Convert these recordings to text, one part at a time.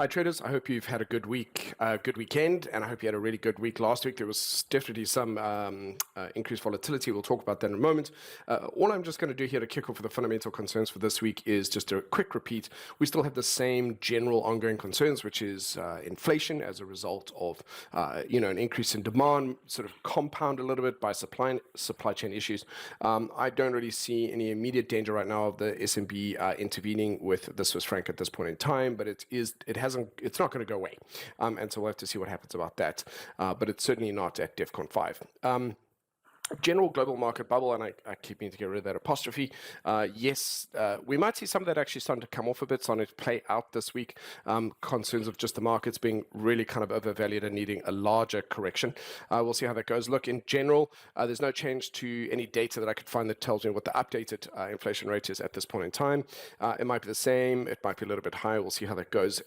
Hi traders, I hope you've had a good week, good weekend, and I hope you had a really good week last week. There was definitely some increased volatility. We'll talk about that in a moment. All I'm just going to do here to kick off with the fundamental concerns for this week is just a quick repeat. We still have the same general ongoing concerns, which is inflation as a result of an increase in demand, sort of compounded a little bit by supply chain issues. I don't really see any immediate danger right now of the SNB intervening with the Swiss franc at this point in time, but it's not going to go away, and so we'll have to see what happens about that, but it's certainly not at DEFCON 5. General global market bubble, and I keep meaning to get rid of that apostrophe. Yes, we might see some of that actually starting to come off a bit, starting to play out this week. Concerns of just the markets being really kind of overvalued and needing a larger correction. We'll see how that goes. Look, in general, there's no change to any data that I could find that tells me what the updated inflation rate is at this point in time. It might be the same, it might be a little bit higher. We'll see how that goes.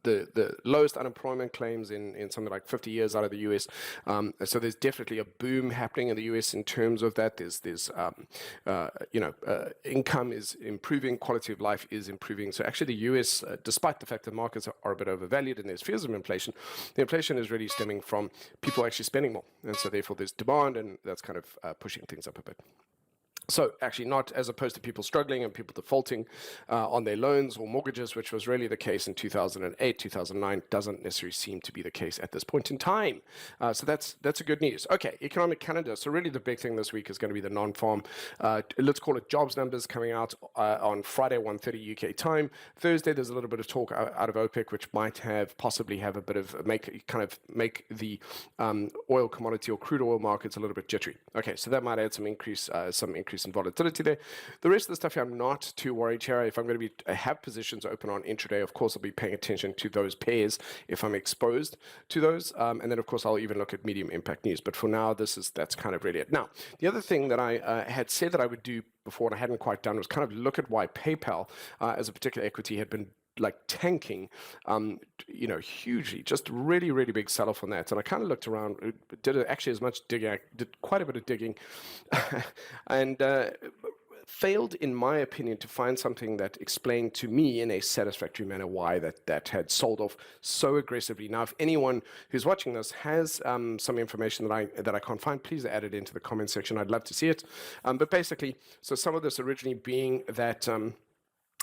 The lowest unemployment claims in something like 50 years out of the US. So there's definitely a boom happening in the US in terms of that. Income is improving, quality of life is improving. So actually the US, despite the fact that markets are a bit overvalued and there's fears of inflation, the inflation is really stemming from people actually spending more. And so therefore there's demand, and that's kind of pushing things up a bit. So actually not as opposed to people struggling and people defaulting on their loans or mortgages, which was really the case in 2008, 2009, doesn't necessarily seem to be the case at this point in time. So that's a good news. Okay, economic calendar. So really the big thing this week is going to be the non-farm, let's call it jobs numbers coming out on Friday, 1:30 UK time. Thursday, there's a little bit of talk out of OPEC, which might possibly have a bit of make the oil commodity or crude oil markets a little bit jittery. Okay, so that might add some increase in volatility there. The rest of the stuff here, I'm not too worried here. If I'm going to have positions open on intraday, of course, I'll be paying attention to those pairs if I'm exposed to those. And then, of course, I'll even look at medium impact news. But for now, that's kind of really it. Now, the other thing that I had said that I would do before and I hadn't quite done was kind of look at why PayPal as a particular equity had been like tanking, hugely, just really, really big sell-off on that. And I kind of looked around, did actually as much digging, I did quite a bit of digging, and failed, in my opinion, to find something that explained to me in a satisfactory manner why that had sold off so aggressively. Now, if anyone who's watching this has some information that I can't find, please add it into the comment section. I'd love to see it. But basically, so some of this originally being that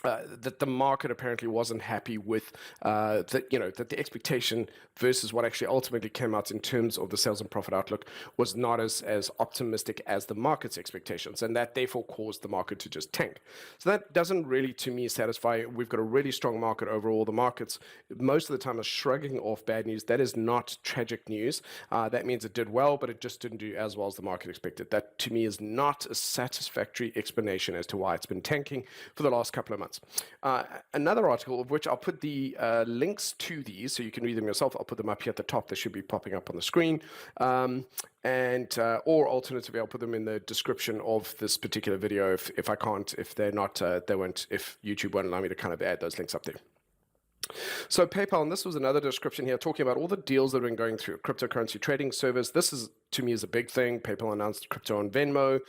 that the market apparently wasn't happy with that the expectation versus what actually ultimately came out in terms of the sales and profit outlook was not as optimistic as the market's expectations, and that therefore caused the market to just tank. So that doesn't really, to me, satisfy. We've got a really strong market overall. The markets most of the time are shrugging off bad news. That is not tragic news. That means it did well, but it just didn't do as well as the market expected. That, to me, is not a satisfactory explanation as to why it's been tanking for the last couple of months. Another article, of which I'll put the links to these so you can read them yourself. I'll put them up here at the top. They should be popping up on the screen. Or alternatively, I'll put them in the description of this particular video if I can't, if they're not, if YouTube won't allow me to kind of add those links up there. So PayPal, and this was another description here talking about all the deals that have been going through cryptocurrency trading service. This is, to me, is a big thing. PayPal announced crypto on Venmo.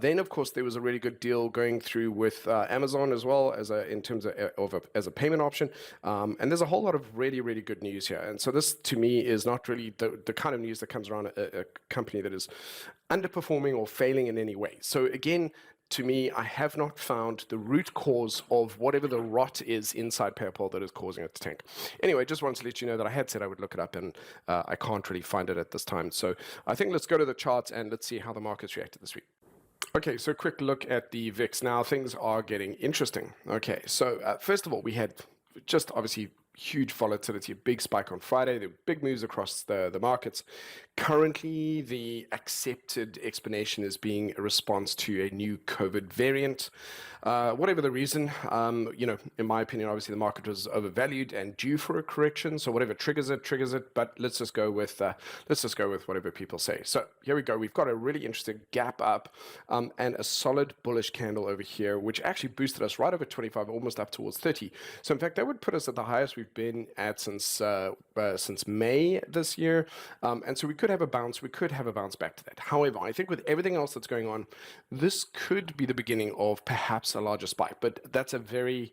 Then, of course, there was a really good deal going through with Amazon as well as as a payment option. And there's a whole lot of really, really good news here. And so this, to me, is not really the kind of news that comes around a company that is underperforming or failing in any way. So again, to me, I have not found the root cause of whatever the rot is inside PayPal that is causing it to tank. Anyway, just wanted to let you know that I had said I would look it up, and I can't really find it at this time. So I think let's go to the charts and let's see how the markets reacted this week. Okay, so quick look at the VIX. Now, things are getting interesting. Okay, so first of all, we had just obviously huge volatility, a big spike on Friday. There were big moves across the markets. Currently, the accepted explanation is being a response to a new COVID variant. Whatever the reason, in my opinion, obviously the market was overvalued and due for a correction. So whatever triggers it. But let's just go with whatever people say. So here we go. We've got a really interesting gap up and a solid bullish candle over here, which actually boosted us right over 25, almost up towards 30. So in fact, that would put us at the highest we've been at since May this year. And so we could have a bounce. We could have a bounce back to that. However, I think with everything else that's going on, this could be the beginning of perhaps a larger spike. But that's a big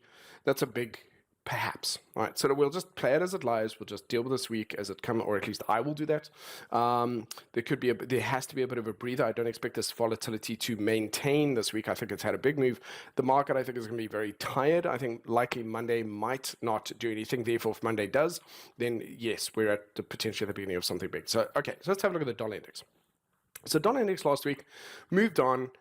Perhaps. All right, so we'll just play it as it lies. We'll just deal with this week as it comes, or at least I will do that. There has to be a bit of a breather. I don't expect this volatility to maintain this week. I think it's had a big move. The market, I think, is going to be very tired. I think likely Monday might not do anything. Therefore, if Monday does, then yes, we're at the potentially the beginning of something big. So, okay, so let's have a look at the dollar index. So dollar index last week moved on,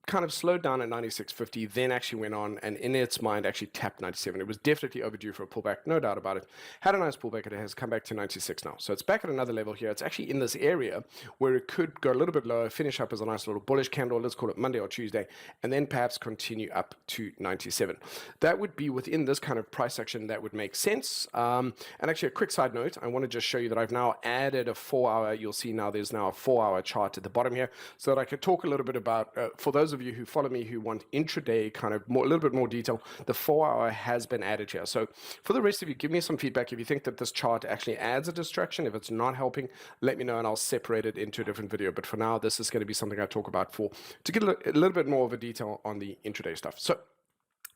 kind of slowed down at 96.50, then actually went on and in its mind actually tapped 97. It was definitely overdue for a pullback, no doubt about it. Had a nice pullback, it has come back to 96 now. So it's back at another level here. It's actually in this area where it could go a little bit lower, finish up as a nice little bullish candle, let's call it Monday or Tuesday, and then perhaps continue up to 97. That would be within this kind of price action that would make sense. And actually a quick side note, I want to just show you that I've now added a 4-hour, you'll see now there's now a 4-hour chart at the bottom here, so that I could talk a little bit about, for those of you who follow me who want intraday kind of a little bit more detail, the 4-hour has been added here. So for the rest of you, give me some feedback if you think that this chart actually adds a distraction. If it's not helping, let me know and I'll separate it into a different video. But for now, this is going to be something I talk about to get a little bit more of a detail on the intraday stuff. So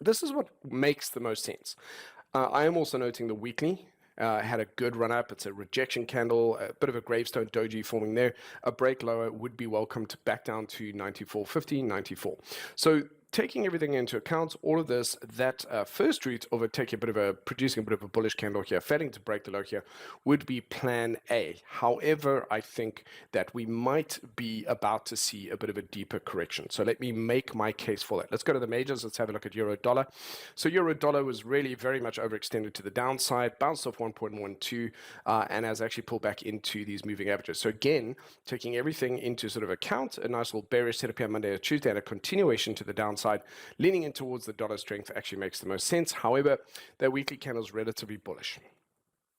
this is what makes the most sense. I am also noting the weekly. Had a good run up. It's a rejection candle, a bit of a gravestone doji forming there. A break lower would be welcomed back down to 94.50, 94. So taking everything into account, all of this, that first route of producing a bit of a bullish candle here, failing to break the low here, would be plan A. However, I think that we might be about to see a bit of a deeper correction. So let me make my case for that. Let's go to the majors. Let's have a look at euro dollar. So euro dollar was really very much overextended to the downside, bounced off 1.12, and has actually pulled back into these moving averages. So again, taking everything into sort of account, a nice little bearish setup here Monday or Tuesday and a continuation to the downside. Leaning in towards the dollar strength actually makes the most sense. However, their weekly candle is relatively bullish.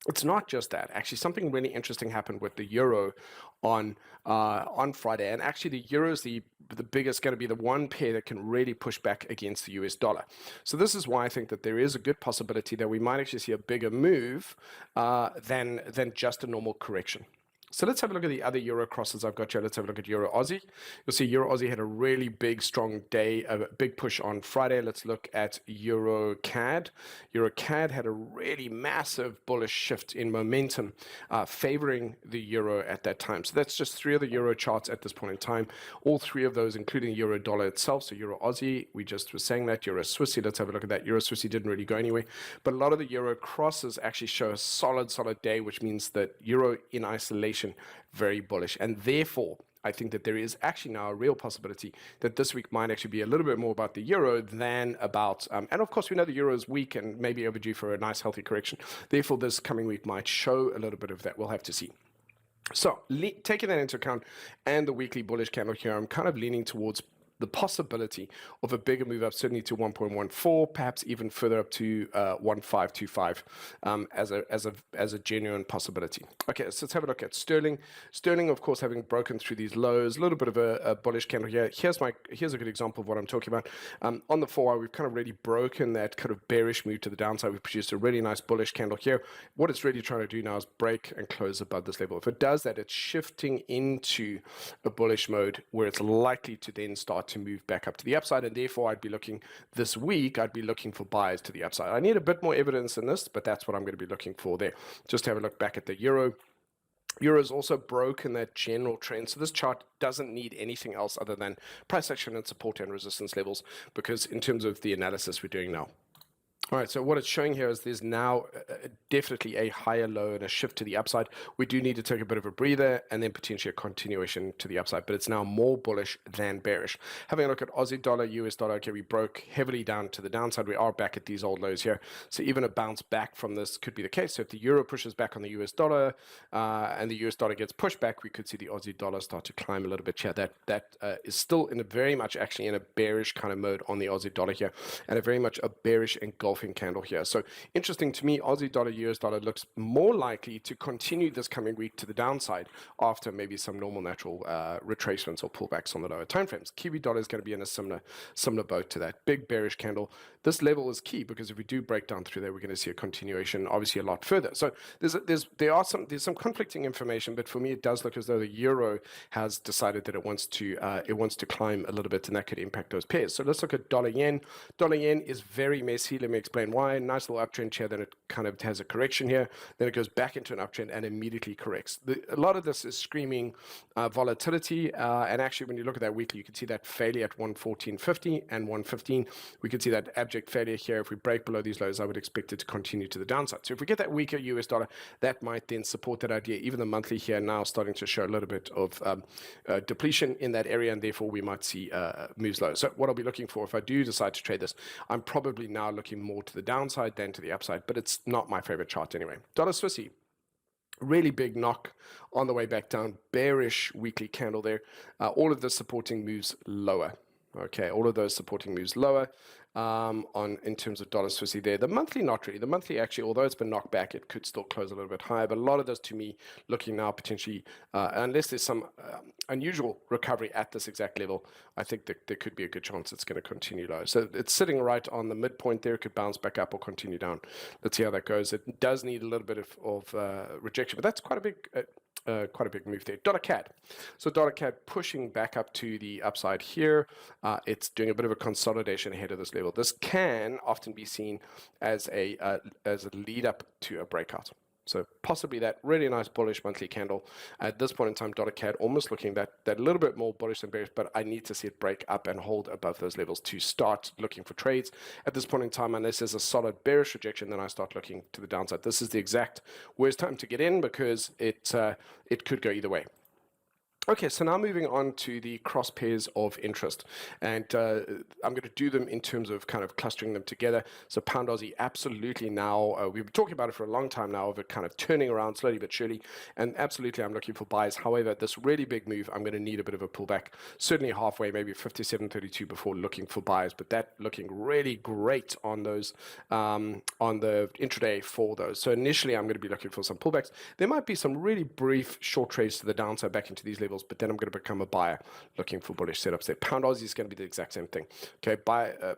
It's not just that. Actually, something really interesting happened with the euro on Friday, and actually the euro is the biggest, going to be the one pair that can really push back against the US dollar. So this is why I think that there is a good possibility that we might actually see a bigger move than just a normal correction. So let's have a look at the other euro crosses I've got here. Let's have a look at euro Aussie. You'll see euro Aussie had a really big, strong day, a big push on Friday. Let's look at euro CAD. Euro CAD had a really massive bullish shift in momentum, favoring the euro at that time. So that's just 3 of the euro charts at this point in time. All 3 of those, including euro dollar itself. So euro Aussie, we just were saying that. Euro Swissy, let's have a look at that. Euro Swissy didn't really go anywhere, but a lot of the euro crosses actually show a solid day, which means that euro in isolation, very bullish, and therefore I think that there is actually now a real possibility that this week might actually be a little bit more about the euro than about, and of course we know the euro is weak and maybe overdue for a nice healthy correction. Therefore, this coming week might show a little bit of that. We'll have to see. So taking that into account and the weekly bullish candle here, I'm kind of leaning towards the possibility of a bigger move up, certainly to 1.14, perhaps even further up to 1.525 as a genuine possibility. Okay, so let's have a look at sterling. Sterling, of course, having broken through these lows, a little bit of a bullish candle here. Here's a good example of what I'm talking about. On the 4-hour, we've kind of really broken that kind of bearish move to the downside. We've produced a really nice bullish candle here. What it's really trying to do now is break and close above this level. If it does that, it's shifting into a bullish mode where it's likely to then start to move back up to the upside, and therefore I'd be looking this week, I'd be looking for buys to the upside. I need a bit more evidence in this, but that's what I'm going to be looking for there. Just have a look back at the euro. Euro's also broken that general trend, so this chart doesn't need anything else other than price action and support and resistance levels, because in terms of the analysis we're doing now. All right, so what it's showing here is there's now definitely a higher low and a shift to the upside. We do need to take a bit of a breather and then potentially a continuation to the upside, but it's now more bullish than bearish. Having a look at Aussie dollar, US dollar, okay, we broke heavily down to the downside. We are back at these old lows here. So even a bounce back from this could be the case. So if the euro pushes back on the US dollar and the US dollar gets pushed back, we could see the Aussie dollar start to climb a little bit here. That is still in a very much actually in a bearish kind of mode on the Aussie dollar here, and a very much a bearish engulfing candle here. So interesting to me, Aussie dollar, US dollar looks more likely to continue this coming week to the downside after maybe some normal natural retracements or pullbacks on the lower timeframes. Kiwi dollar is going to be in a similar boat to that. Big bearish candle. This level is key because if we do break down through there, we're going to see a continuation, obviously a lot further. So there's some conflicting information, but for me, it does look as though the euro has decided that it wants to climb a little bit, and that could impact those pairs. So let's look at dollar yen. Dollar yen is very messy. Let me explain why. Nice little uptrend here, then it kind of has a correction here, then it goes back into an uptrend and immediately corrects. A lot of this is screaming volatility, and actually when you look at that weekly, you can see that failure at 114.50 and 115. We can see that abject failure here. If we break below these lows, I would expect it to continue to the downside. So if we get that weaker US dollar, that might then support that idea. Even the monthly here now starting to show a little bit of depletion in that area, and therefore we might see moves low. So what I'll be looking for if I do decide to trade this, I'm probably now looking more to the downside than to the upside, but it's not my favorite chart anyway. Dollar Swissy, really big knock on the way back down, bearish weekly candle there. All of the supporting moves lower. Okay, all of those supporting moves lower in terms of dollar Swissy there. The monthly, not really. The monthly actually, although it's been knocked back, it could still close a little bit higher. But a lot of those to me looking now potentially, unless there's some unusual recovery at this exact level, I think that there could be a good chance it's going to continue low. So it's sitting right on the midpoint there. It could bounce back up or continue down. Let's see how that goes. It does need a little bit of rejection, but that's quite a big move there. Dollar CAD. So dollar CAD pushing back up to the upside here. It's doing a bit of a consolidation ahead of this level. This can often be seen as a lead up to a breakout. So possibly that really nice bullish monthly candle. At this point in time, dollar CAD almost looking that little bit more bullish than bearish, but I need to see it break up and hold above those levels to start looking for trades. At this point in time, unless there's a solid bearish rejection, then I start looking to the downside. This is the exact worst time to get in because it could go either way. Okay, so now moving on to the cross pairs of interest, and I'm going to do them in terms of kind of clustering them together. So pound Aussie, absolutely now, we've been talking about it for a long time now, of it kind of turning around slowly but surely, and absolutely I'm looking for buys. However, this really big move, I'm going to need a bit of a pullback, certainly halfway, maybe 57.32 before looking for buys, but that looking really great on those, on the intraday for those. So initially I'm going to be looking for some pullbacks. There might be some really brief short trades to the downside back into these levels, but then I'm going to become a buyer looking for bullish setups there. Pound Aussie is going to be the exact same thing. Okay, buy, a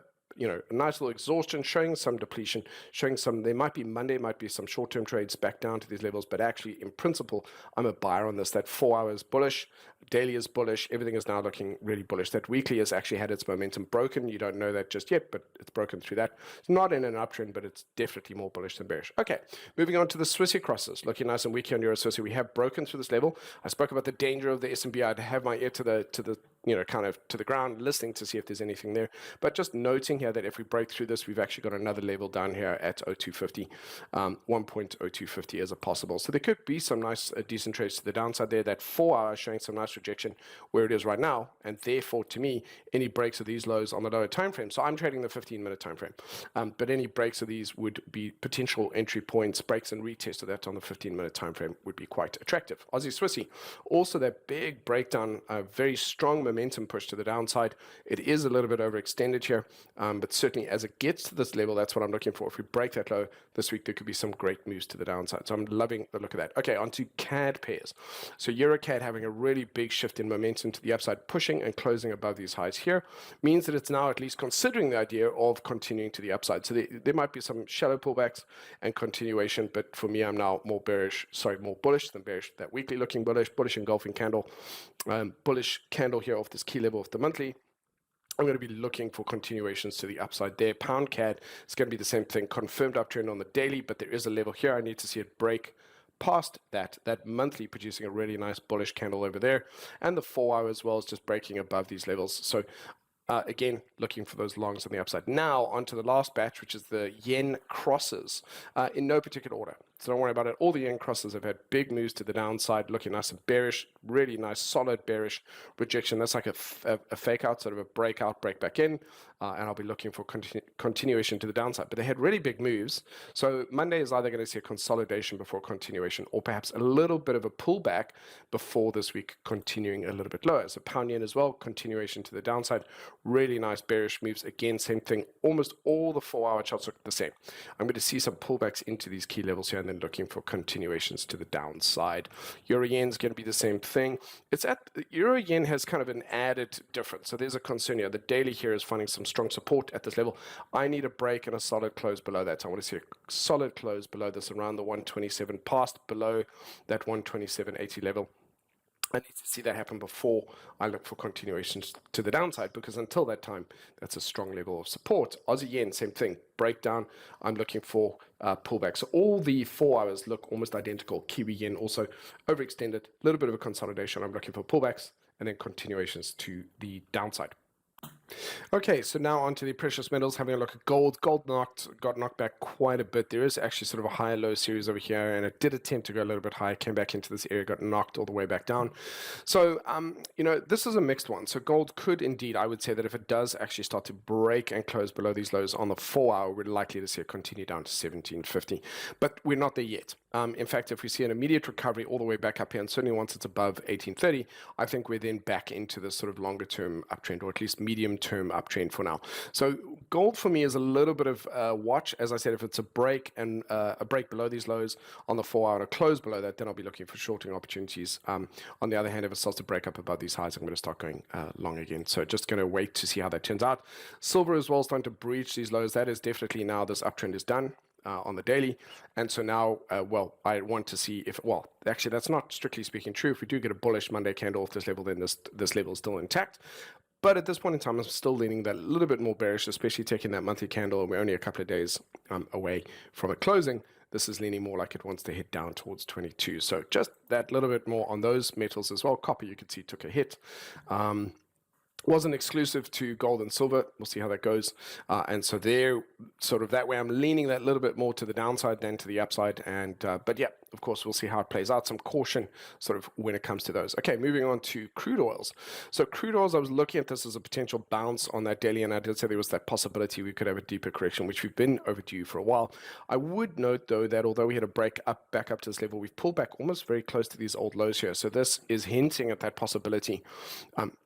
nice little exhaustion, showing some depletion, showing some, there might be Monday, might be some short-term trades back down to these levels, but actually in principle, I'm a buyer on this. That 4 hours bullish, daily is bullish, everything is now looking really bullish. That weekly has actually had its momentum broken. You don't know that just yet, but it's broken through that. It's not in an uptrend, but it's definitely more bullish than bearish. Okay, moving on to the Swissy crosses, looking nice and weak here on Euro Swissy. We have broken through this level. I spoke about the danger of the SMB. I'd have my ear to the kind of to the ground, listening to see if there's anything there. But just noting here that if we break through this, we've actually got another level down here at 0250, 1.0250 as a possible. So there could be some nice, decent trades to the downside there. That 4 hour showing some nice rejection where it is right now. And therefore, to me, any breaks of these lows on the lower time frame. So I'm trading the 15-minute time frame. But any breaks of these would be potential entry points. Breaks and retest of that on the 15-minute time frame would be quite attractive. Aussie Swissy, also that big breakdown, very strong momentum push to the downside. It is a little bit overextended here, but certainly as it gets to this level, that's what I'm looking for. If we break that low this week, there could be some great moves to the downside. So I'm loving the look of that. Okay, on to CAD pairs. So EUROCAD having a really big shift in momentum to the upside, pushing and closing above these highs here, means that it's now at least considering the idea of continuing to the upside. So there might be some shallow pullbacks and continuation, but for me, I'm now more bullish than bearish. That weekly looking bullish engulfing candle, bullish candle here off this key level of the monthly. I'm going to be looking for continuations to the upside there. Pound CAD is going to be the same thing, confirmed uptrend on the daily, but there is a level here. I need to see it break past that monthly, producing a really nice bullish candle over there, and the 4 hour as well is just breaking above these levels. So again, looking for those longs on the upside. Now onto the last batch, which is the yen crosses, in no particular order. So don't worry about it. All the yen crosses have had big moves to the downside, looking nice and bearish, really nice, solid bearish rejection. That's like a fake out, sort of a breakout, break back in, and I'll be looking for continuation to the downside. But they had really big moves. So Monday is either going to see a consolidation before continuation, or perhaps a little bit of a pullback before this week continuing a little bit lower. So pound yen as well, continuation to the downside, really nice bearish moves. Again, same thing. Almost all the 4 hour charts look the same. I'm going to see some pullbacks into these key levels here, and then looking for continuations to the downside. Euro yen is going to be the same thing. Euro yen has kind of an added difference. So there's a concern here. The daily here is finding some strong support at this level. I need a break and a solid close below that. So I want to see a solid close below this, around the 127, past below that 127.80 level. I need to see that happen before I look for continuations to the downside, because until that time, that's a strong level of support. Aussie yen, same thing. Breakdown, I'm looking for pullback. So all the 4 hours look almost identical. Kiwi yen also overextended, a little bit of a consolidation. I'm looking for pullbacks and then continuations to the downside. Okay, so now onto the precious metals, having a look at gold. Gold got knocked back quite a bit. There is actually sort of a higher-low series over here, and it did attempt to go a little bit higher, came back into this area, got knocked all the way back down. So, you know, this is a mixed one. So gold could indeed, I would say that if it does actually start to break and close below these lows on the 4 hour, we're likely to see it continue down to 1750. But we're not there yet. In fact, if we see an immediate recovery all the way back up here, and certainly once it's above 1830, I think we're then back into this sort of longer-term uptrend, or at least medium-term uptrend for now. So gold for me is a little bit of watch. As I said, if it's a break and a break below these lows on the 4 hour and a close below that, then I'll be looking for shorting opportunities. On the other hand, if it starts to break up above these highs, I'm going to start going long again. So just going to wait to see how that turns out. Silver as well starting to breach these lows. That is definitely now this uptrend is done. On the daily, and so now, well, I want to see if, well, actually that's not strictly speaking true. If we do get a bullish Monday candle off this level, then this level is still intact. But at this point in time, I'm still leaning that a little bit more bearish, especially taking that monthly candle, and we're only a couple of days away from it closing. This is leaning more like it wants to hit down towards 22. So just that little bit more on those metals as well. Copper, you can see, took a hit. Wasn't exclusive to gold and silver. We'll see how that goes. And so there, sort of that way, I'm leaning that little bit more to the downside than to the upside. And but yeah, of course, we'll see how it plays out. Some caution sort of when it comes to those. Okay, moving on to crude oils. So crude oils, I was looking at this as a potential bounce on that daily, and I did say there was that possibility we could have a deeper correction, which we've been overdue for a while. I would note, though, that although we had a break up, back up to this level, we've pulled back almost very close to these old lows here. So this is hinting at that possibility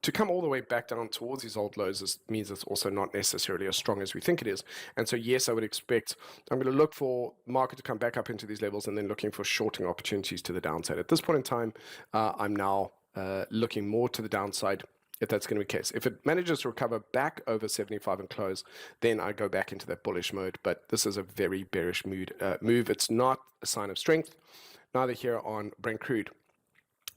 to come all the way back down towards these old lows means it's also not necessarily as strong as we think it is. And so, yes, I would expect I'm going to look for market to come back up into these levels and then looking for shorting opportunities to the downside. At this point in time, I'm now looking more to the downside if that's going to be the case. If it manages to recover back over 75 and close, then I go back into that bullish mode. But this is a very bearish move. It's not a sign of strength, neither here on Brent crude.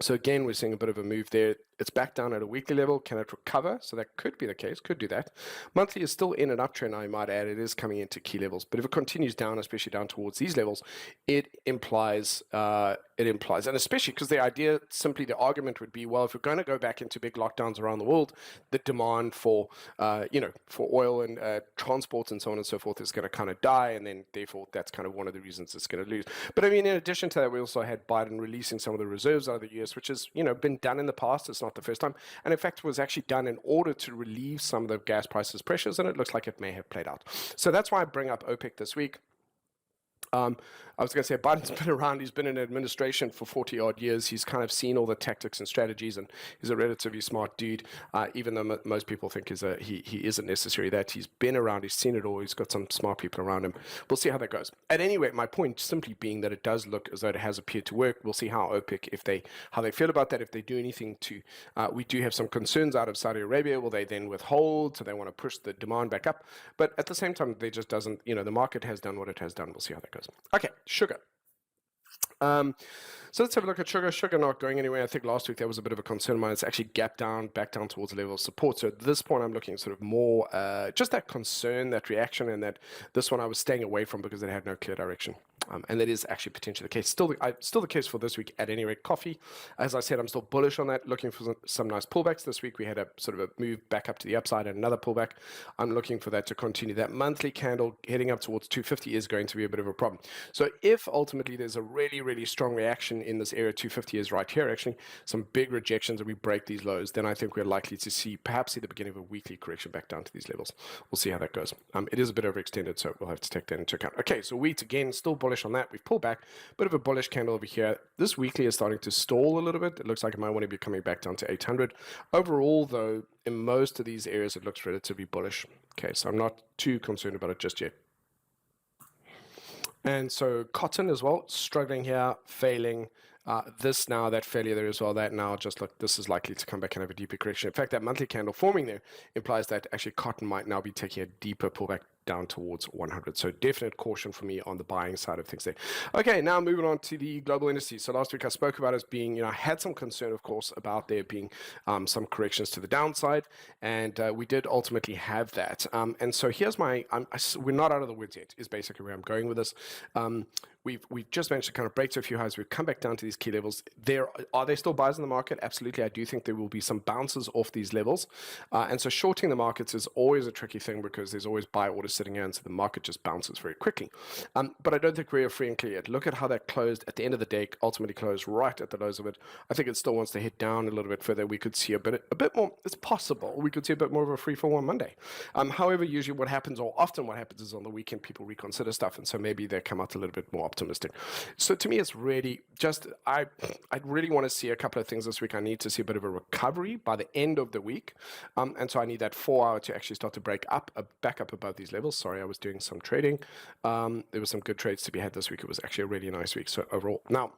So again, we're seeing a bit of a move there. It's back down at a weekly level. Can it recover? So that could be the case, could do that. Monthly is still in an uptrend, I might add. It is coming into key levels. But if it continues down, especially down towards these levels, it implies, and especially because the idea, simply the argument would be, well, if we're going to go back into big lockdowns around the world, the demand for, for oil and transport and so on and so forth is going to kind of die. And then therefore, that's kind of one of the reasons it's going to lose. But I mean, in addition to that, we also had Biden releasing some of the reserves out of the US, which has, been done in the past. It's not the first time, and in fact was actually done in order to relieve some of the gas prices pressures, and it looks like it may have played out. So that's why I bring up OPEC this week. I was going to say, Biden's been around. He's been in administration for 40 odd years. He's kind of seen all the tactics and strategies, and he's a relatively smart dude, even though most people think he isn't necessarily that. He's been around. He's seen it all. He's got some smart people around him. We'll see how that goes. At any rate, my point simply being that it does look as though it has appeared to work. We'll see how OPEC, how they feel about that, if they do anything to, we do have some concerns out of Saudi Arabia. Will they then withhold? So they want to push the demand back up. But at the same time, they just doesn't, the market has done what it has done. We'll see how that goes. Okay, sugar. So let's have a look at sugar. Sugar not going anywhere. I think last week there was a bit of a concern of mine. It's actually gapped down, back down towards the level of support. So at this point, I'm looking sort of more just that concern, that reaction, and that this one I was staying away from because it had no clear direction. And that is actually potentially the case. Still the case for this week at any rate. Coffee, as I said, I'm still bullish on that, looking for some nice pullbacks. This week we had a sort of a move back up to the upside and another pullback. I'm looking for that to continue. That monthly candle heading up towards 250 is going to be a bit of a problem. So if ultimately there's a really, really strong reaction in this area, 250 is right here actually, some big rejections and we break these lows, then I think we're likely to perhaps see the beginning of a weekly correction back down to these levels. We'll see how that goes. It is a bit overextended, so we'll have to take that into account. Okay, so wheat again, still bullish on that. We've pulled back, bit of a bullish candle over here. This weekly is starting to stall a little bit. It looks like it might want to be coming back down to 800. Overall, though, in most of these areas, it looks relatively bullish. Okay, so I'm not too concerned about it just yet. And so cotton as well, struggling here, failing. That failure there as well, that now just look, this is likely to come back and have a deeper correction. In fact, that monthly candle forming there implies that actually cotton might now be taking a deeper pullback down towards 100. So definite caution for me on the buying side of things there. Okay, now moving on to the global indices. So last week I spoke about as being, I had some concern, of course, about there being some corrections to the downside, and we did ultimately have that. And so here's we're not out of the woods yet, is basically where I'm going with this. We've just managed to kind of break to a few highs. We've come back down to these key levels. Are there still buys in the market? Absolutely. I do think there will be some bounces off these levels. And so shorting the markets is always a tricky thing because there's always buy orders sitting here, and so the market just bounces very quickly. But I don't think we're free and clear yet. Look at how that closed at the end of the day, ultimately closed right at the lows of it. I think it still wants to hit down a little bit further. We could see a bit more, it's possible, we could see a bit more of a free fall on Monday. However, usually what happens, or often what happens, is on the weekend people reconsider stuff, and so maybe they come out a little bit more optimistic. So to me, it's really just, I really want to see a couple of things this week. I need to see a bit of a recovery by the end of the week. And so I need that 4 hour to actually start to break up, back up above these levels. Sorry, I was doing some trading. There were some good trades to be had this week. It was actually a really nice week. So overall, now,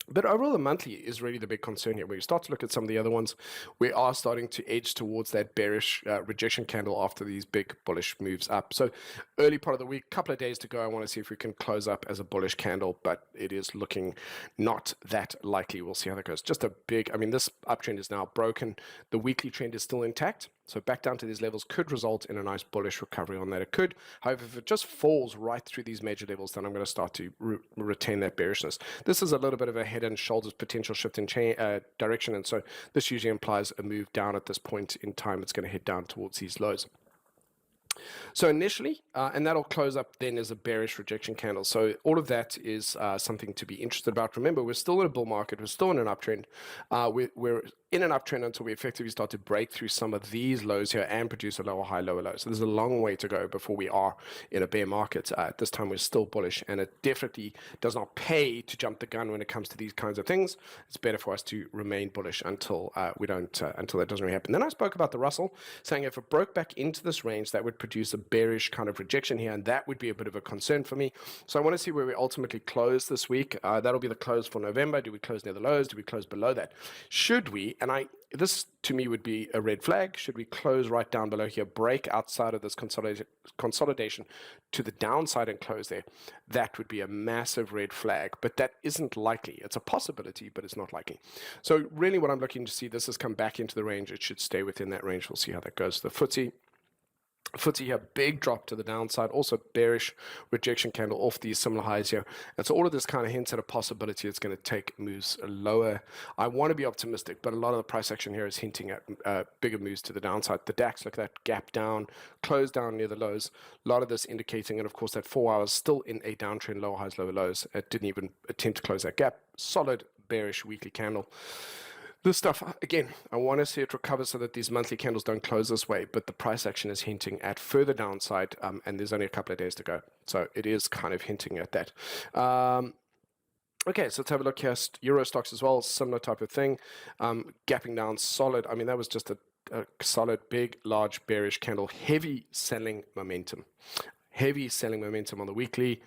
but overall, the monthly is really the big concern here. When you start to look at some of the other ones, we are starting to edge towards that bearish rejection candle after these big bullish moves up. So early part of the week, couple of days to go, I want to see if we can close up as a bullish candle, but it is looking not that likely. We'll see how that goes. Just a big, this uptrend is now broken. The weekly trend is still intact. So back down to these levels could result in a nice bullish recovery on that. It could. However, if it just falls right through these major levels, then I'm going to start to retain that bearishness. This is a little bit of a head and shoulders potential shift in direction. And so this usually implies a move down at this point in time. It's going to head down towards these lows. So initially, and that'll close up then as a bearish rejection candle. So all of that is something to be interested about. Remember, we're still in a bull market. We're still in an uptrend. We're in an uptrend until we effectively start to break through some of these lows here and produce a lower high, lower low. So there's a long way to go before we are in a bear market. At this time, we're still bullish, and it definitely does not pay to jump the gun when it comes to these kinds of things. It's better for us to remain bullish until until that doesn't really happen. Then I spoke about the Russell, saying if it broke back into this range, that would produce a bearish kind of rejection here, and that would be a bit of a concern for me. So I want to see where we ultimately close this week. That'll be the close for November. Do we close near the lows? Do we close below that? Should we, and this to me would be a red flag, should we close right down below here, break outside of this consolidation to the downside and close there, that would be a massive red flag, but that isn't likely. It's a possibility, but it's not likely. So really what I'm looking to see, this has come back into the range. It should stay within that range. We'll see how that goes. The FTSE here, big drop to the downside, also bearish rejection candle off these similar highs here. And so all of this kind of hints at a possibility it's going to take moves lower. I want to be optimistic, but a lot of the price action here is hinting at bigger moves to the downside. The DAX, look at that gap down, closed down near the lows. A lot of this indicating, and of course that 4 hours still in a downtrend, lower highs, lower lows. It didn't even attempt to close that gap. Solid bearish weekly candle. This stuff, again, I want to see it recover so that these monthly candles don't close this way, but the price action is hinting at further downside, and there's only a couple of days to go. So it is kind of hinting at that. Okay, so let's have a look here. Euro stocks as well, similar type of thing. Gapping down solid. That was just a solid, big, large bearish candle. Heavy selling momentum. Heavy selling momentum on the weekly.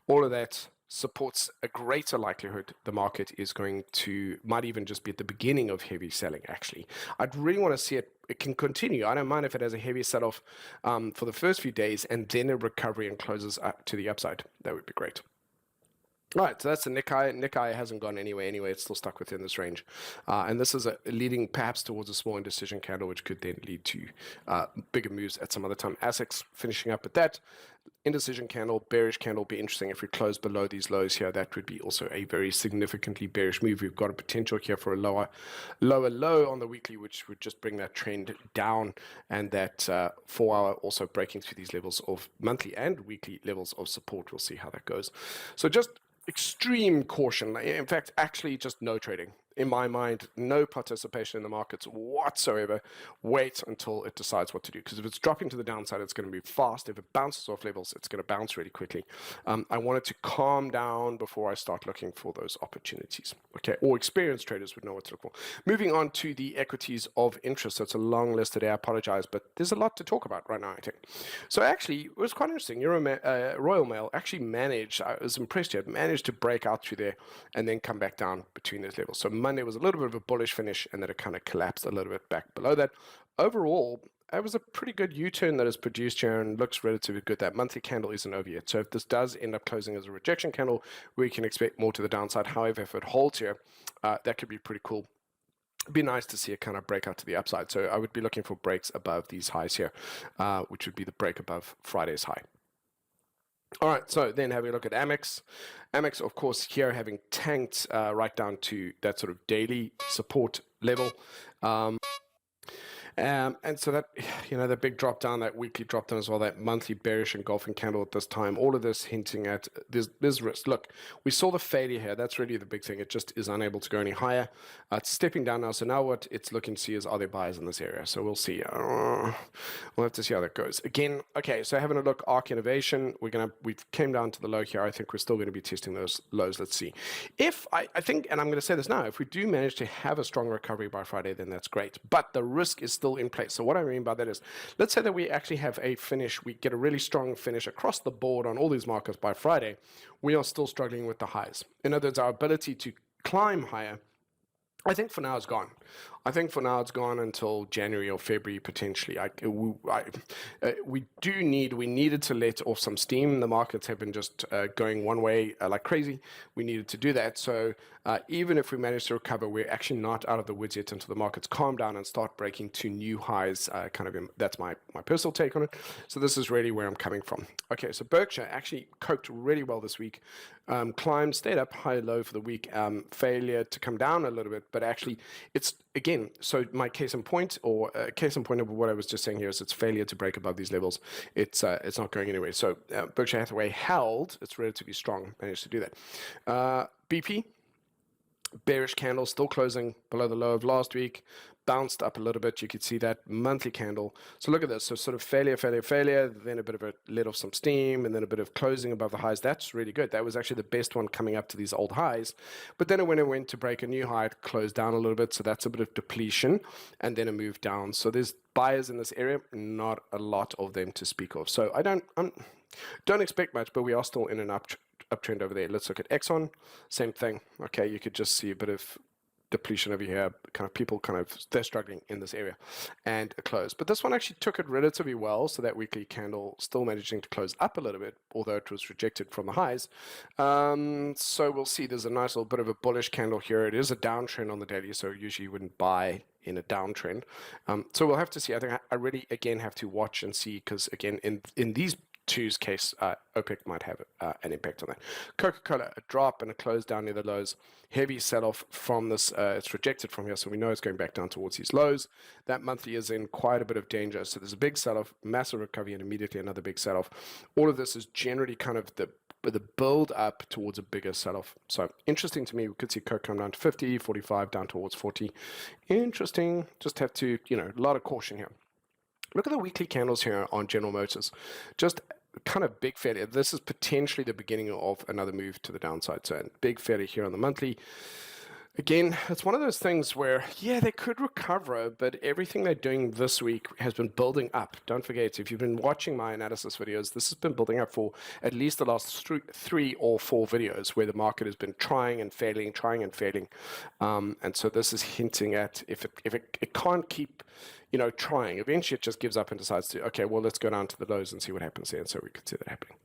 All of that supports a greater likelihood the market is going to, might even just be at the beginning of heavy selling, actually. I'd really want to see it can continue. I don't mind if it has a heavy sell-off for the first few days and then a recovery and closes up to the upside. That would be great. All right, so that's the Nikkei. Nikkei hasn't gone anywhere anyway. It's still stuck within this range. And this is leading perhaps towards a small indecision candle, which could then lead to bigger moves at some other time. ASICs finishing up at that. Indecision candle, bearish candle, be interesting. If we close below these lows here, that would be also a very significantly bearish move. We've got a potential here for a lower low on the weekly, which would just bring that trend down, and that 4 hour also breaking through these levels of monthly and weekly levels of support. We'll see how that goes. So just extreme caution. In fact, actually just no trading. In my mind, no participation in the markets whatsoever. Wait until it decides what to do. Because if it's dropping to the downside, it's going to move fast. If it bounces off levels, it's going to bounce really quickly. I want it to calm down before I start looking for those opportunities. Okay, or experienced traders would know what to look for. Moving on to the equities of interest. So it's a long list today. I apologize, but there's a lot to talk about right now, I think. So actually, it was quite interesting. Royal Mail actually managed, I was impressed here, managed to break out through there and then come back down between those levels. So Monday was a little bit of a bullish finish, and then it kind of collapsed a little bit back below that. Overall, that was a pretty good U-turn that is produced here and looks relatively good. That monthly candle isn't over yet. So if this does end up closing as a rejection candle, we can expect more to the downside. However, if it holds here, that could be pretty cool. It'd be nice to see it kind of break out to the upside. So I would be looking for breaks above these highs here, which would be the break above Friday's high. All right, so then having a look at Amex. Amex, of course, here having tanked right down to that sort of daily support level. And so that, the big drop down, that weekly drop down as well, that monthly bearish engulfing candle at this time, all of this hinting at there's risk. Look, we saw the failure here. That's really the big thing. It just is unable to go any higher. It's stepping down now. So now what it's looking to see is, are there buyers in this area? So we'll see. We'll have to see how that goes. Again, okay, so having a look, ARC Innovation, we came down to the low here. I think we're still going to be testing those lows. Let's see. If I think, and I'm going to say this now, if we do manage to have a strong recovery by Friday, then that's great. But the risk is still in place. So what I mean by that is, let's say that we actually have a finish, we get a really strong finish across the board on all these markets by Friday, we are still struggling with the highs. In other words, our ability to climb higher, I think for now it's gone. I think for now it's gone until January or February potentially. We needed to let off some steam. The markets have been just going one way like crazy. We needed to do that. So even if we manage to recover, we're actually not out of the woods yet until the markets calm down and start breaking to new highs. That's my personal take on it. So this is really where I'm coming from. Okay, so Berkshire actually coped really well this week. Climbed, stayed up, high, low for the week. Failure to come down a little bit, but actually it's, again, so my case in point, or case in point of what I was just saying here, is its failure to break above these levels. It's not going anywhere. So Berkshire Hathaway held. It's relatively strong. Managed to do that. BP, bearish candle, still closing below the low of last week. Bounced up a little bit. You could see that monthly candle. So look at this. So sort of failure, then a bit of a let off some steam, and then a bit of closing above the highs. That's really good. That was actually the best one coming up to these old highs. But then when it went to break a new high, it closed down a little bit. So that's a bit of depletion, and then a move down. So there's buyers in this area, not a lot of them to speak of. So I don't expect much, but we are still in an uptrend over there. Let's look at Exxon. Same thing. Okay, you could just see a bit of depletion over here, people they're struggling in this area, and a close. But this one actually took it relatively well, so that weekly candle still managing to close up a little bit, although it was rejected from the highs. So we'll see. There's a nice little bit of a bullish candle here. It is a downtrend on the daily, so usually you wouldn't buy in a downtrend. So we'll have to see. I think I really, again, have to watch and see, because again, in these two's case, OPEC might have an impact on that. Coca-Cola, a drop and a close down near the lows. Heavy sell-off from this. It's rejected from here, so we know it's going back down towards these lows. That monthly is in quite a bit of danger. So there's a big sell-off, massive recovery, and immediately another big sell-off. All of this is generally the build up towards a bigger sell-off. So interesting to me. We could see Coke come down to 50, 45, down towards 40. Interesting. Just have to, a lot of caution here. Look at the weekly candles here on General Motors. Just kind of big failure. This is potentially the beginning of another move to the downside. So big failure here on the monthly. Again, it's one of those things where, yeah, they could recover, but everything they're doing this week has been building up. Don't forget, if you've been watching my analysis videos, this has been building up for at least the last 3 or 4 videos where the market has been trying and failing. And so this is hinting at if it can't keep, trying, eventually it just gives up and decides to, okay, well, let's go down to the lows and see what happens there. And so we could see that happening.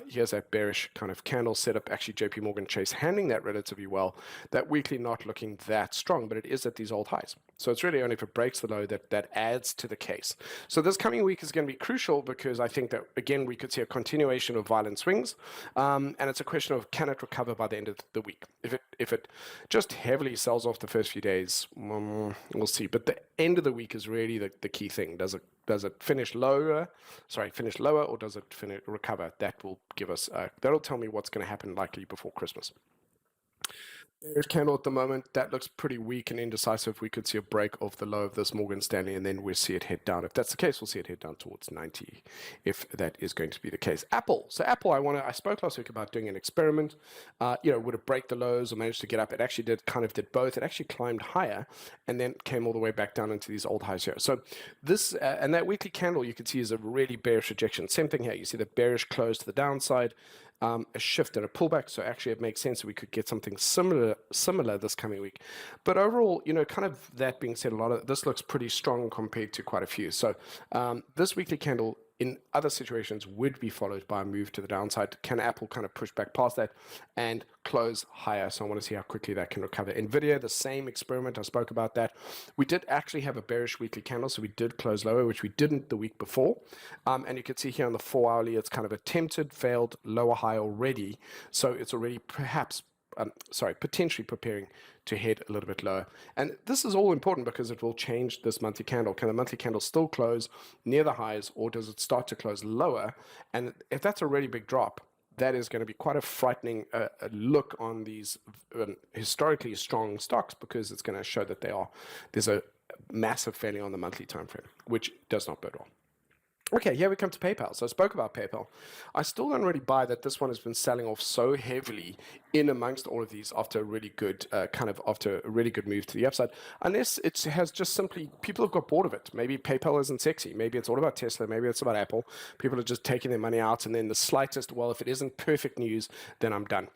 Here's that bearish kind of candle setup. Actually, JP Morgan Chase handling that relatively well. That weekly not looking that strong, but it is at these old highs. So it's really only if it breaks the low that adds to the case. So this coming week is going to be crucial, because I think that, again, we could see a continuation of violent swings. And it's a question of, can it recover by the end of the week? If it just heavily sells off the first few days, we'll see. But the end of the week is really the key thing. Does it finish lower, or does it recover? That will give us, that'll tell me what's going to happen likely before Christmas. Bearish candle at the moment, that looks pretty weak and indecisive. We could see a break of the low of this Morgan Stanley, and then we'll see it head down. If that's the case, we'll see it head down towards 90, if that is going to be the case. Apple. So Apple, I spoke last week about doing an experiment. Would it break the lows or manage to get up? It actually did both. It actually climbed higher and then came all the way back down into these old highs here. So this, and that weekly candle you can see is a really bearish rejection. Same thing here. You see the bearish close to the downside. a shift and a pullback. So actually it makes sense that we could get something similar this coming week. But overall, kind of that being said, a lot of this looks pretty strong compared to quite a few. So this weekly candle in other situations would be followed by a move to the downside. Can Apple kind of push back past that and close higher? So I want to see how quickly that can recover. Nvidia, the same experiment. I spoke about that. We did actually have a bearish weekly candle, so we did close lower, which we didn't the week before. And you can see here on the 4 hourly, it's kind of attempted, failed, lower high already. So it's already potentially preparing to head a little bit lower. And this is all important because it will change this monthly candle. Can the monthly candle still close near the highs, or does it start to close lower? And if that's a really big drop, that is going to be quite a frightening look on these historically strong stocks, because it's going to show that there's a massive failure on the monthly time frame, which does not bode well. Okay, here we come to PayPal. So I spoke about PayPal. I still don't really buy that this one has been selling off so heavily in amongst all of these after a really good move to the upside, unless it has just simply, people have got bored of it. Maybe PayPal isn't sexy. Maybe it's all about Tesla. Maybe it's about Apple. People are just taking their money out, and then the slightest, well, if it isn't perfect news, then I'm done.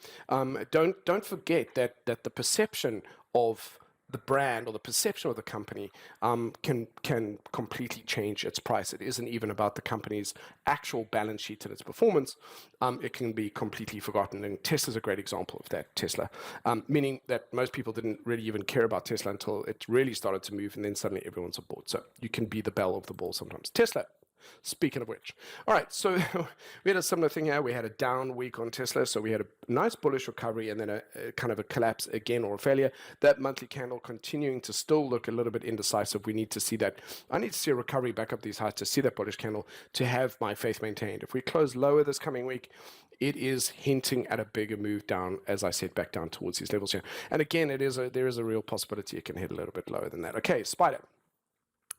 Don't forget that the perception of the brand or the perception of the company can completely change its price. It isn't even about the company's actual balance sheet and its performance. It can be completely forgotten. And Tesla's a great example of that, Tesla. Meaning that most people didn't really even care about Tesla until it really started to move, and then suddenly everyone's on board. So you can be the belle of the ball sometimes. Tesla. Speaking of which, all right, so we had a similar thing here. We had a down week on Tesla, so we had a nice bullish recovery and then a kind of a collapse again, or a failure. That monthly candle continuing to still look a little bit indecisive. We need to see that. I need to see a recovery back up these highs to see that bullish candle to have my faith maintained. If we close lower this coming week, it is hinting at a bigger move down, as I said, back down towards these levels here. And again, there is a real possibility it can hit a little bit lower than that. Okay, Spider.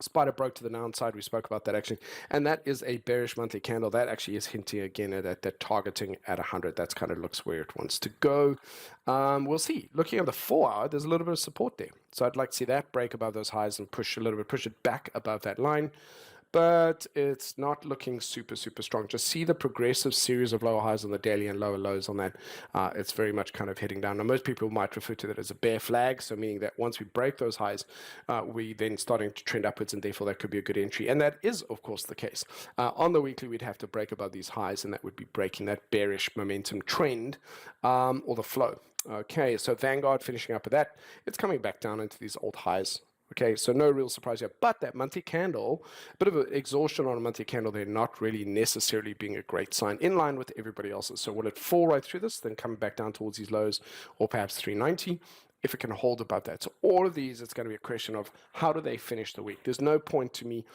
Spider broke to the downside. We spoke about that actually, and that is a bearish monthly candle. That actually is hinting again at that targeting at 100. That's kind of looks where it wants to go. We'll see. Looking at the 4 hour, there's a little bit of support there, so I'd like to see that break above those highs and push it back above that line. But it's not looking super strong. Just see the progressive series of lower highs on the daily and lower lows on that. It's very much kind of heading down. Now, most people might refer to that as a bear flag, so meaning that once we break those highs, we then starting to trend upwards, and therefore that could be a good entry. And that is, of course, the case. On the weekly, we'd have to break above these highs, and that would be breaking that bearish momentum trend or the flow. Okay, so Vanguard finishing up with that. It's coming back down into these old highs. Okay, so no real surprise here, but that monthly candle, a bit of an exhaustion on a monthly candle there, not really necessarily being a great sign, in line with everybody else's. So will it fall right through this, then come back down towards these lows, or perhaps 390, if it can hold above that? So all of these, it's going to be a question of how do they finish the week. There's no point to me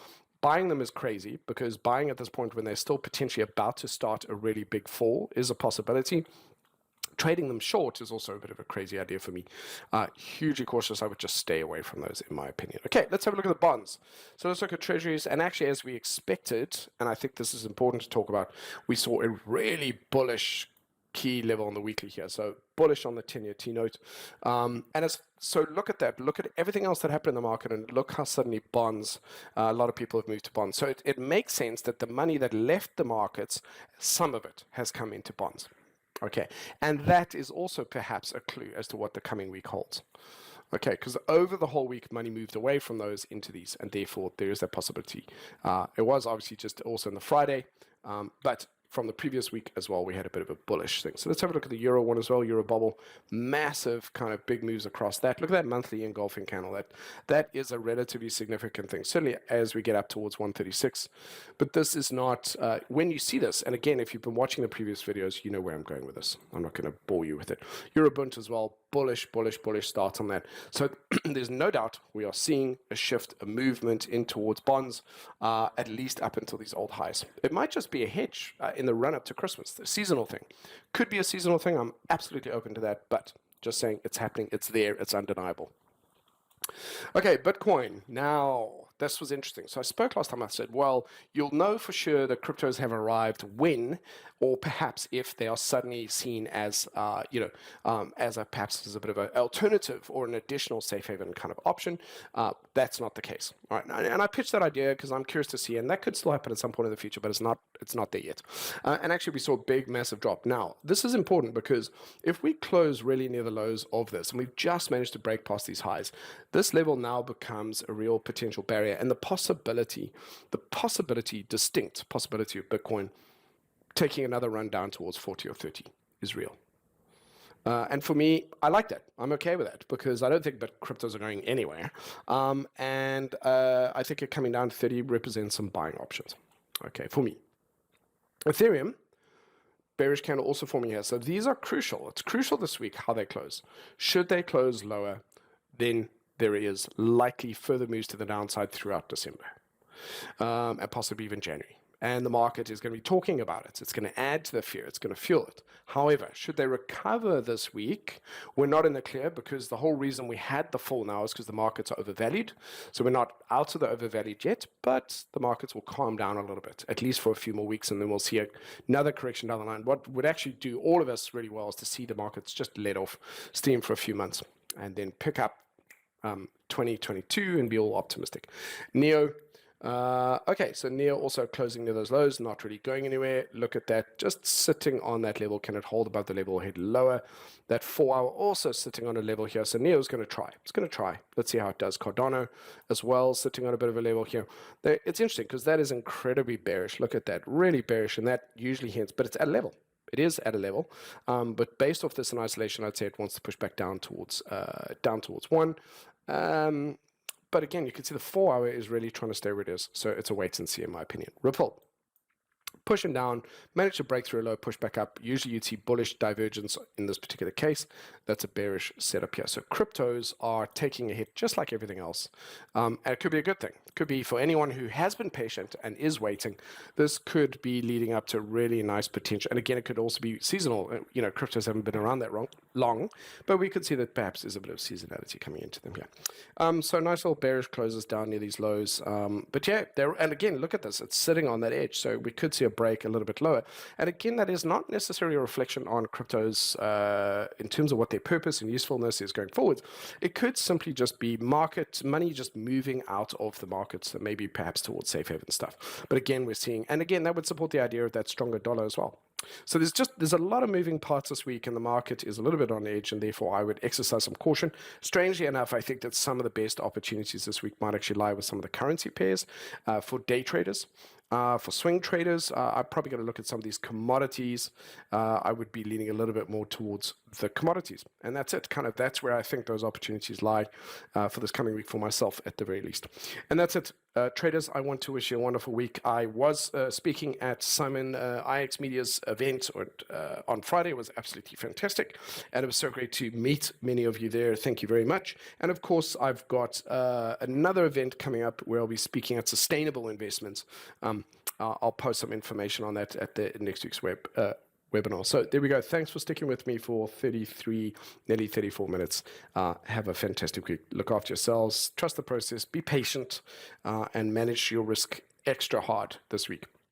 buying them is crazy, because buying at this point when they're still potentially about to start a really big fall is a possibility. Trading them short is also a bit of a crazy idea for me. Hugely cautious. I would just stay away from those, in my opinion. Okay, let's have a look at the bonds. So let's look at Treasuries. And actually, as we expected, and I think this is important to talk about, we saw a really bullish key level on the weekly here. So bullish on the 10-year T-note. So look at that. Look at everything else that happened in the market, and look how suddenly bonds, a lot of people have moved to bonds. So it makes sense that the money that left the markets, some of it has come into bonds. Okay, and that is also perhaps a clue as to what the coming week holds. Okay, because over the whole week, money moved away from those into these, and therefore there is that possibility. It was obviously just also on the Friday, but from the previous week as well, we had a bit of a bullish thing. So let's have a look at the Euro one as well, Euro bubble. Massive kind of big moves across that. Look at that monthly engulfing candle. That is a relatively significant thing, certainly as we get up towards 136. But this is not, when you see this, and again, if you've been watching the previous videos, you know where I'm going with this. I'm not going to bore you with it. Eurobund as well, bullish start on that. So there's no doubt we are seeing a shift, a movement in towards bonds, at least up until these old highs. It might just be a hedge in the run up to Christmas, the seasonal thing. Could be a seasonal thing. I'm absolutely open to that, but just saying it's happening. It's there. It's undeniable. Okay, Bitcoin. Now, this was interesting. So I spoke last time, I said, well, you'll know for sure that cryptos have arrived when, or perhaps if they are suddenly seen as, perhaps as a bit of an alternative or an additional safe haven kind of option. That's not the case. All right, and I pitched that idea because I'm curious to see, and that could still happen at some point in the future, but it's not there yet. And actually, we saw a big, massive drop. Now, this is important because if we close really near the lows of this, and we've just managed to break past these highs, this level now becomes a real potential barrier, and distinct possibility of Bitcoin taking another run down towards 40 or 30 is real. And for me, I like that. I'm okay with that because I don't think that cryptos are going anywhere. And I think it coming down to 30 represents some buying options. Okay, for me. Ethereum, bearish candle also forming here. So these are crucial. It's crucial this week how they close. Should they close lower, then there is likely further moves to the downside throughout December and possibly even January. And the market is going to be talking about it. It's going to add to the fear. It's going to fuel it. However, should they recover this week, we're not in the clear because the whole reason we had the fall now is because the markets are overvalued. So we're not out of the overvalued yet, but the markets will calm down a little bit, at least for a few more weeks, and then we'll see another correction down the line. What would actually do all of us really well is to see the markets just let off steam for a few months and then pick up 2022 and be all optimistic. NEO. Okay, so NEO also closing near those lows, not really going anywhere. Look at that, just sitting on that level. Can it hold above the level or head lower? That 4 hour also sitting on a level here. So NEO is going to try. It's going to try. Let's see how it does. Cardano as well, sitting on a bit of a level here. It's interesting because that is incredibly bearish. Look at that, really bearish, and that usually hints, but it's at a level. It is at a level, but based off this in isolation, I'd say it wants to push back down towards 1. But again, you can see the 4 hour is really trying to stay where it is. So it's a wait and see, in my opinion. Ripple, pushing down, managed to break through a low, push back up. Usually you'd see bullish divergence in this particular case. That's a bearish setup here. So cryptos are taking a hit just like everything else. And it could be a good thing. It could be for anyone who has been patient and is waiting. This could be leading up to really nice potential. And again, it could also be seasonal. You know, cryptos haven't been around that long, but we could see that perhaps there's a bit of seasonality coming into them here. So nice little bearish closes down near these lows. But yeah, and again, look at this. It's sitting on that edge. So we could see a break a little bit lower. And again, that is not necessarily a reflection on cryptos in terms of what their purpose and usefulness is going forward. It could simply just be market money just moving out of the markets and maybe perhaps towards safe haven stuff. But again, we're seeing, and again, that would support the idea of that stronger dollar as well. So there's a lot of moving parts this week, and the market is a little bit on edge, and therefore I would exercise some caution. Strangely enough, I think that some of the best opportunities this week might actually lie with some of the currency pairs for day traders. For swing traders, I'm probably going to look at some of these commodities. I would be leaning a little bit more towards the commodities. And that's it. That's where I think those opportunities lie for this coming week for myself at the very least. And that's it. Traders, I want to wish you a wonderful week. I was speaking at Simon IX Media's event on Friday. It was absolutely fantastic. And it was so great to meet many of you there. Thank you very much. And of course, I've got another event coming up where I'll be speaking at sustainable investments. I'll post some information on that at the next week's webinar. So there we go. Thanks for sticking with me for 33, nearly 34 minutes. Have a fantastic week. Look after yourselves. Trust the process. Be patient and manage your risk extra hard this week.